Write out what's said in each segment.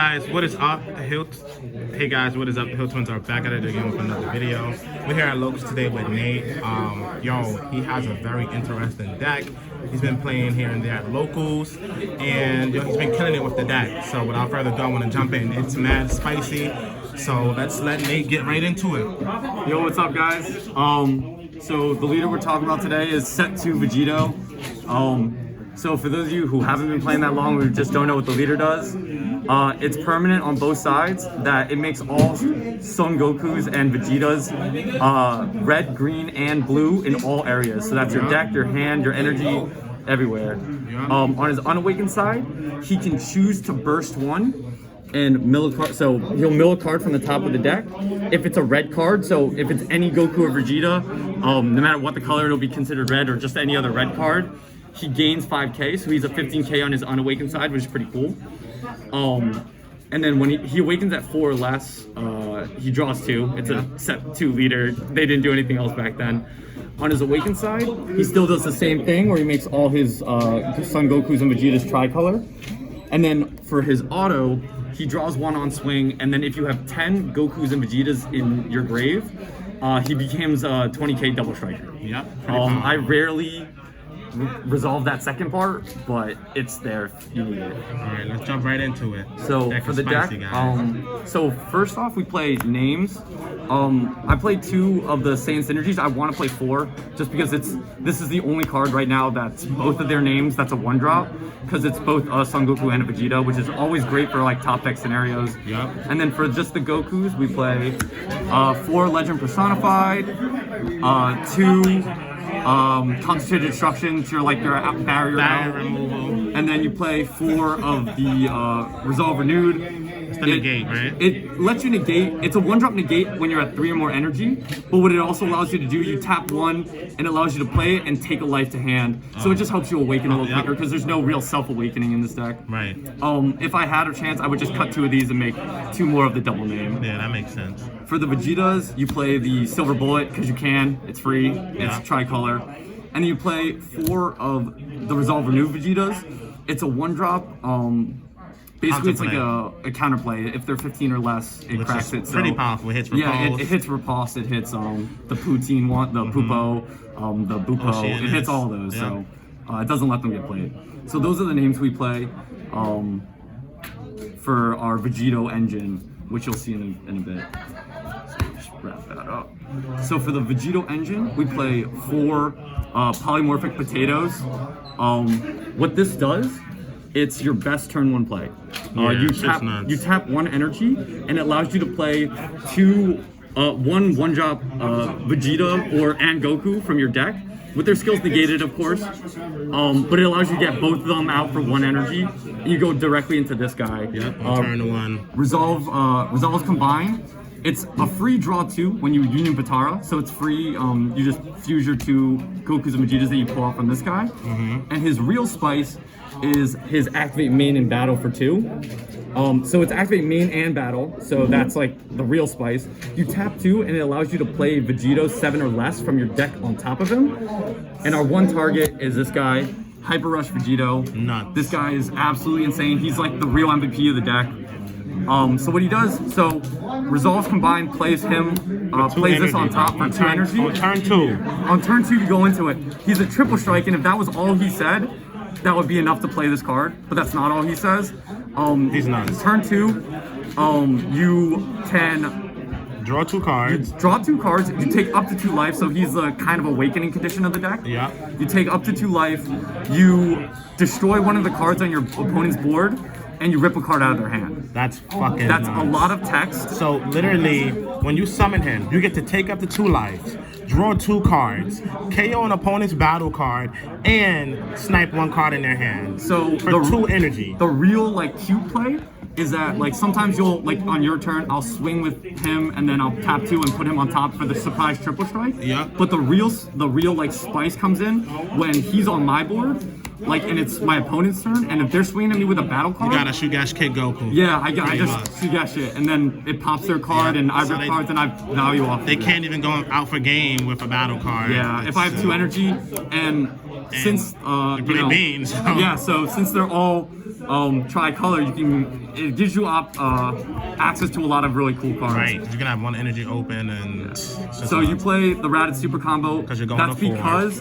Guys, what is up? Hey guys, what is up? The Hill Twins are back at it again with another video. We're here at Locals today with Nate. He has a very interesting deck. He's been playing here and there at Locals, and he's been killing it with the deck. So without further ado, I want to jump in. It's mad spicy, so let's let Nate get right into it. Yo, what's up, guys? So the leader we're talking about today is set to Vegito. So for those of you who haven't been playing that long, who just don't know what the leader does, it's permanent on both sides that it makes all Son Gokus and Vegetas red, green, and blue in all areas. So that's your deck, your hand, your energy, everywhere. On his unawakened side, he can choose to burst one and mill a card. So he'll mill a card from the top of the deck. If it's a red card, so if it's any Goku or Vegeta, no matter what the color, it'll be considered red, or just any other red card. He gains 5k, so he's a 15k on his unawakened side, which is pretty cool. And then when he awakens at 4 or less, he draws 2. It's a set 2 leader. They didn't do anything else back then. On his awakened side, he still does the same thing where he makes all his Son Gokus and Vegetas tricolor. And then for his auto, he draws 1 on swing, and then if you have 10 Gokus and Vegetas in your grave, he becomes a 20k double striker. Yep. I rarely resolve that second part, but it's there if you need it. Alright, let's jump right into it. So for the deck, so first off we play names. I played 2 of the Saiyan synergies. I want to play 4 just because this is the only card right now that's both of their names that's a 1-drop, because it's both a Son Goku and a Vegeta, which is always great for like top deck scenarios. Yep. And then for just the Gokus, we play 4 Legend Personified, 2 concentrated destruction to your barrier removal, and then you play 4 of the resolve renewed. It's the negate, right? It lets you negate. It's a 1-drop negate when you're at 3 or more energy, but what it also allows you to do, you tap 1 and it allows you to play it and take a life to hand. So it just helps you awaken a little quicker, because there's no real self-awakening in this deck. Right. If I had a chance, I would just cut 2 of these and make 2 more of the double name. Yeah, that makes sense. For the Vegetas, you play the Silver Bullet because you can. It's free. It's tricolor. And then you play 4 of the Resolve Renew Vegetas. It's a 1-drop. Basically, it's like a counterplay. If they're 15 or less, it cracks it. So, pretty powerful. It hits Repulse. Yeah, it hits Repulse. It hits the Poutine one, the Poopo, the Bupo. It hits all of those. So it doesn't let them get played. So those are the names we play for our Vegito engine, which you'll see in a bit. So just wrap that up. So for the Vegito engine, we play 4 polymorphic potatoes. What this does, it's your best turn 1 play. You tap 1 energy, and it allows you to play 2 1-drop Vegeta and Goku from your deck, with their skills negated, of course. But it allows you to get both of them out for 1 energy. And you go directly into this guy. Yep, turn 1. Resolve Combine. It's a free draw 2 when you Union Patara, so it's free. You just fuse your 2 Gokus and Vegetas that you pull off from this guy. And his real spice is his activate main in battle for 2. So it's activate main and battle, so that's like the real spice. You tap 2 and it allows you to play Vegito 7 or less from your deck on top of him. And our 1 target is this guy, Hyper Rush Vegito. Nuts. This guy is absolutely insane. He's like the real MVP of the deck. So what he does, so Resolve Combine plays him, plays this on top for 2 energy. On turn 2. On turn 2, you go into it. He's a triple strike, and if that was all he said, that would be enough to play this card, but that's not all he says. He's nuts. Turn 2, you can draw 2 cards. Draw 2 cards. You take up to 2 life, so he's the kind of awakening condition of the deck. Yeah. You take up to 2 life. You destroy 1 of the cards on your opponent's board, and you rip a card out of their hand. That's fucking That's nuts. a lot of text. So literally, when you summon him, you get to take up to 2 lives, draw 2 cards, KO an opponent's battle card, and snipe 1 card in their hand. So for 2 energy. The real cute play is that sometimes you'll on your turn I'll swing with him and then I'll tap 2 and put him on top for the surprise triple strike. Yeah. But the real spice comes in when he's on my board. And it's my opponent's turn, and if they're swinging at me with a battle card, you gotta Shugash kick Goku. Yeah, I just Shugash it, and then it pops their card, and I rip cards, and I value off. They can't even go out for game with a battle card. Yeah, if I have 2 energy, and since you play beans. Yeah, so since they're all tri-color, it gives you access to a lot of really cool cards. Right, you can have one energy open and. So you play the Raditz Super Combo. Because you're going That's to 4. because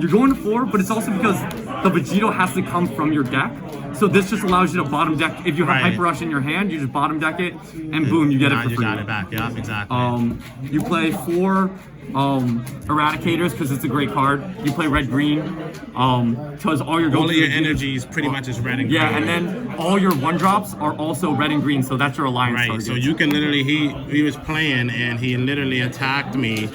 you're going to 4, but it's also because the Vegito has to come from your deck. So this just allows you to bottom deck. If you have Hyper Rush in your hand, you just bottom deck it, and boom, you get it for free. You got it back. Yeah, exactly. You play 4 Eradicators because it's a great card. You play red green because all your energies pretty much is red and green. Yeah, and then all your 1-drops are also red and green, so that's your alliance target. So you can literally he was playing and he literally attacked me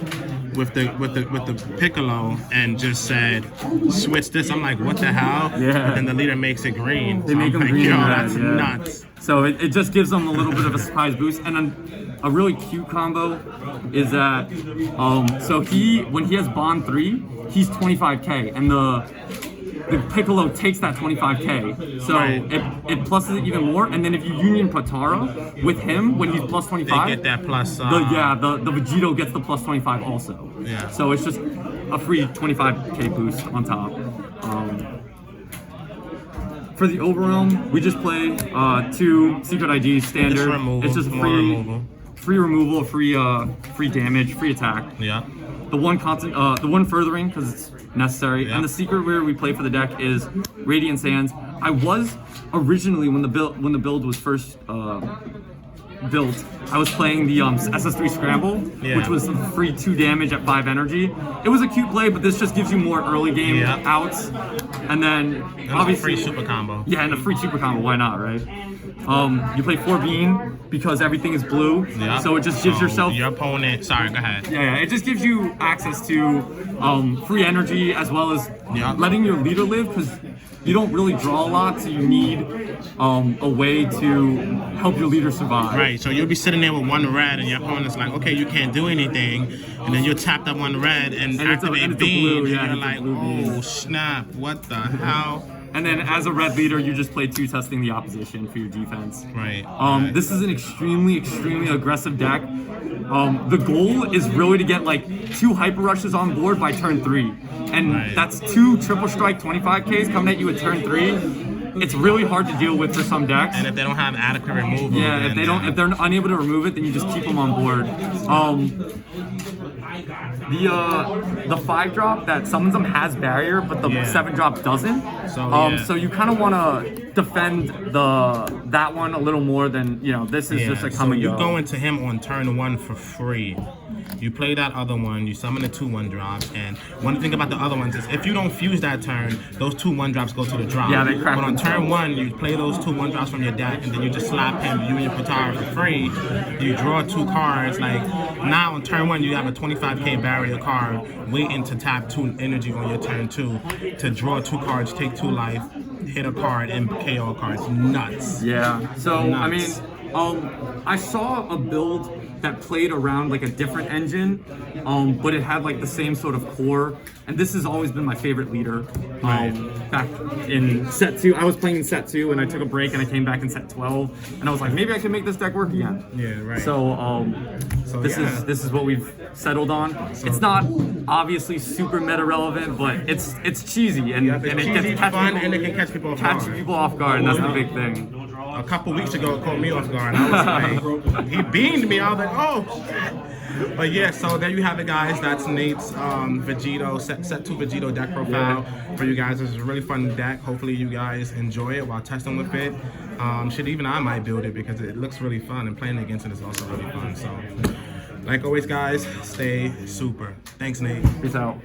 with the Piccolo and just said switch this. I'm like, what the hell? Yeah. And then the leader makes it green. They make them green. Yo, and that's nuts. So it just gives them a little bit of a surprise boost. And then a really cute combo is that so when he has Bond 3, he's 25k, and the Piccolo takes that 25k, so it pluses it even more. And then if you Union Potara with him when he's plus 25, they get that plus. The Vegito gets the plus 25 also. Yeah. So it's just a free 25k boost on top. For the Overrealm, we just play 2 Secret IDs standard. It's just free removal, free damage, free attack. Yeah. The one furthering because it's necessary, and the secret rare we play for the deck is Radiant Sands. I was originally when the build was first built, I was playing the SS3 Scramble, which was free 2 damage at 5 energy. It was a cute play, but this just gives you more early game outs, and then obviously a free super combo. Yeah, and a free super combo. Why not, right? You play 4 Bean because everything is blue, so it just gives yourself your opponent. Sorry, go ahead. Yeah, it just gives you access to free energy as well as letting your leader live because you don't really draw a lot, so you need a way to help your leader survive. Right, so you'll be sitting there with 1 red, and your opponent's like, okay, you can't do anything, and then you'll tap that 1 red and activate Bean, and you're like, oh snap, what the hell? And then as a red leader, you just play 2 testing the opposition for your defense. Right. This is an extremely aggressive deck. The goal is really to get like 2 Hyper Rushes on board by turn 3. And that's 2 triple strike 25Ks coming at you at turn 3. It's really hard to deal with for some decks. And if they don't have adequate removal. Yeah, if they're unable to remove it, then you just keep them on board. The 5-drop that summons them has barrier, but the 7-drop doesn't. So you kind of want to defend that one a little more than this is just a come and go. You go into him on turn 1 for free. You play that other one, you summon a 2 1-drop, and one thing about the other ones is if you don't fuse that turn, those 2 1-drops go to the drop. Yeah, they crack. But on turn 1, you play those 2 1-drops from your deck, and then you just slap him Union Potara for free. You draw 2 cards. Like now on turn 1, you have a 25k barrier card waiting to tap 2 energy on your turn 2 to draw 2 cards, take 2 life, hit a card, and KO a card. It's nuts. Yeah. So nuts. I mean, I saw a build that played around like a different engine, but it had like the same sort of core. And this has always been my favorite leader. Back in set 2, I was playing in set 2, and I took a break, and I came back in set 12, and I was like, maybe I can make this deck work again. Yeah, right. So, this is what we've settled on. It's not obviously super meta relevant, but it's cheesy and it gets fun and it can catch people off guard, and that's the big thing. A couple weeks ago, it caught me off guard. I was like, he beamed me. I was like, oh shit. But yeah, so there you have it, guys. That's Nate's Vegito set 2 Vegito deck profile for you guys. It's a really fun deck. Hopefully you guys enjoy it while testing with it. Even I might build it because it looks really fun, and playing against it is also really fun. So, like always, guys, stay super. Thanks, Nate. Peace out.